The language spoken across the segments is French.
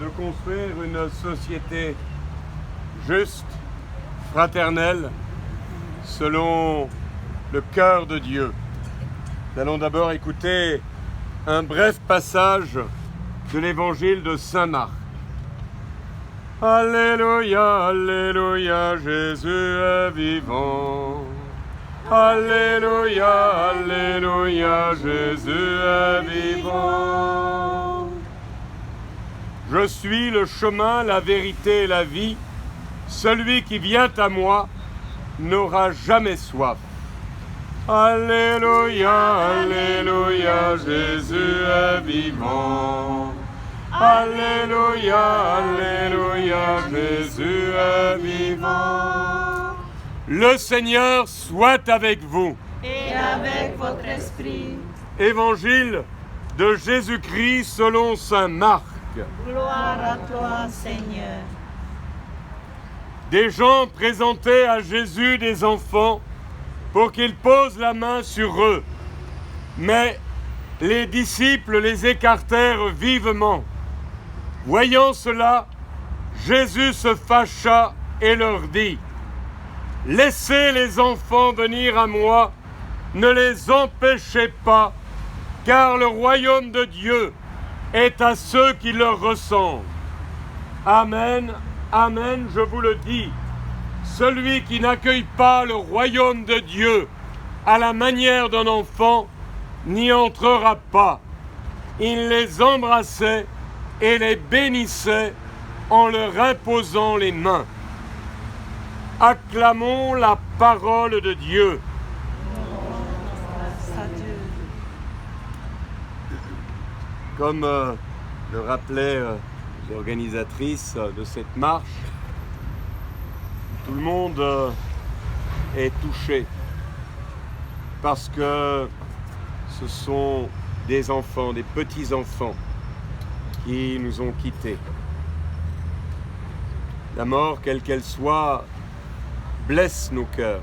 de construire une société juste, fraternelle, selon le cœur de Dieu. Nous allons d'abord écouter un bref passage de l'évangile de Saint Marc. Alléluia, Alléluia, Jésus est vivant. Alléluia, Alléluia, Jésus est vivant. Je suis le chemin, la vérité et la vie. Celui qui vient à moi n'aura jamais soif. Alléluia, Alléluia, Jésus est vivant. Alléluia, Alléluia, Jésus est vivant. Le Seigneur soit avec vous. Et avec votre esprit. Évangile de Jésus-Christ selon saint Marc. Gloire à toi, Seigneur. Des gens présentaient à Jésus des enfants pour qu'il pose la main sur eux. Mais les disciples les écartèrent vivement. Voyant cela, Jésus se fâcha et leur dit : « Laissez les enfants venir à moi, ne les empêchez pas, car le royaume de Dieu est à ceux qui leur ressemblent. Amen, amen, je vous le dis, celui qui n'accueille pas le royaume de Dieu à la manière d'un enfant n'y entrera pas. » Il les embrassait et les bénissait en leur imposant les mains. Acclamons la parole de Dieu. Grâce à Dieu. Comme le rappelaient les organisatrices de cette marche, tout le monde est touché parce que ce sont des enfants, des petits-enfants qui nous ont quittés. La mort, quelle qu'elle soit, blesse nos cœurs,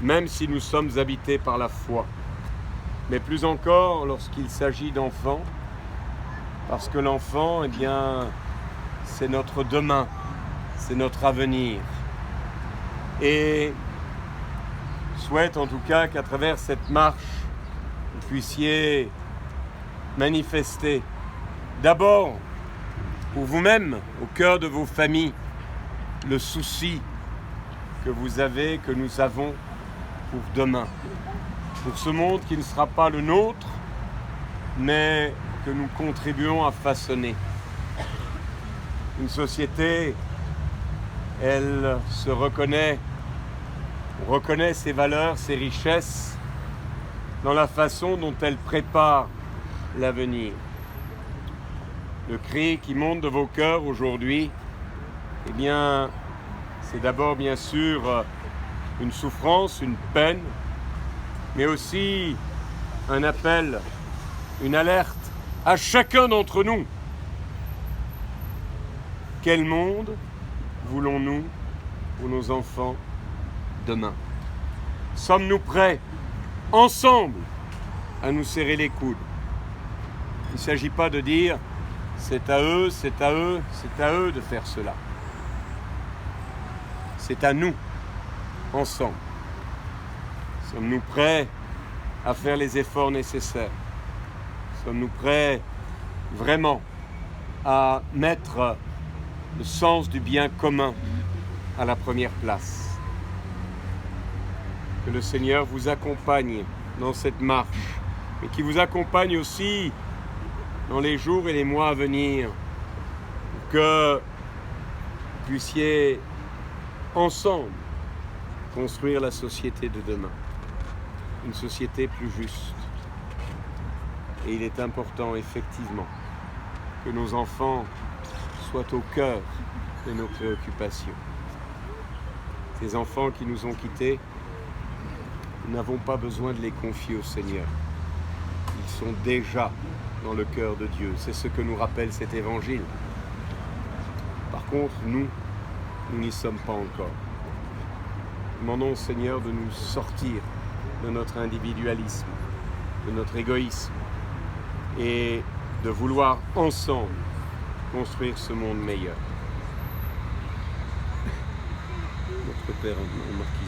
même si nous sommes habités par la foi. Mais plus encore lorsqu'il s'agit d'enfants, parce que l'enfant, eh bien, c'est notre demain, c'est notre avenir. Et souhaite en tout cas qu'à travers cette marche, vous puissiez manifester d'abord pour vous-même, au cœur de vos familles, le souci que vous avez, que nous avons pour demain, pour ce monde qui ne sera pas le nôtre, mais que nous contribuons à façonner. Une société, elle se reconnaît, on reconnaît ses valeurs, ses richesses, dans la façon dont elle prépare l'avenir. Le cri qui monte de vos cœurs aujourd'hui, eh bien, c'est d'abord bien sûr une souffrance, une peine, mais aussi un appel, une alerte à chacun d'entre nous. Quel monde voulons-nous pour nos enfants demain? Sommes-nous prêts, ensemble, à nous serrer les coudes? Il ne s'agit pas de dire c'est à eux, c'est à eux, c'est à eux de faire cela. C'est à nous, ensemble. Sommes-nous prêts à faire les efforts nécessaires? Sommes-nous prêts vraiment à mettre le sens du bien commun à la première place? Que le Seigneur vous accompagne dans cette marche, et qui vous accompagne aussi dans les jours et les mois à venir, pour que vous puissiez ensemble construire la société de demain, une société plus juste. Et il est important, effectivement, que nos enfants soient au cœur de nos préoccupations. Ces enfants qui nous ont quittés, nous n'avons pas besoin de les confier au Seigneur. Ils sont déjà dans le cœur de Dieu. C'est ce que nous rappelle cet évangile. Par contre, nous n'y sommes pas encore. Demandons au Seigneur de nous sortir de notre individualisme, de notre égoïsme, et de vouloir ensemble construire ce monde meilleur. Notre Père en Marquisier.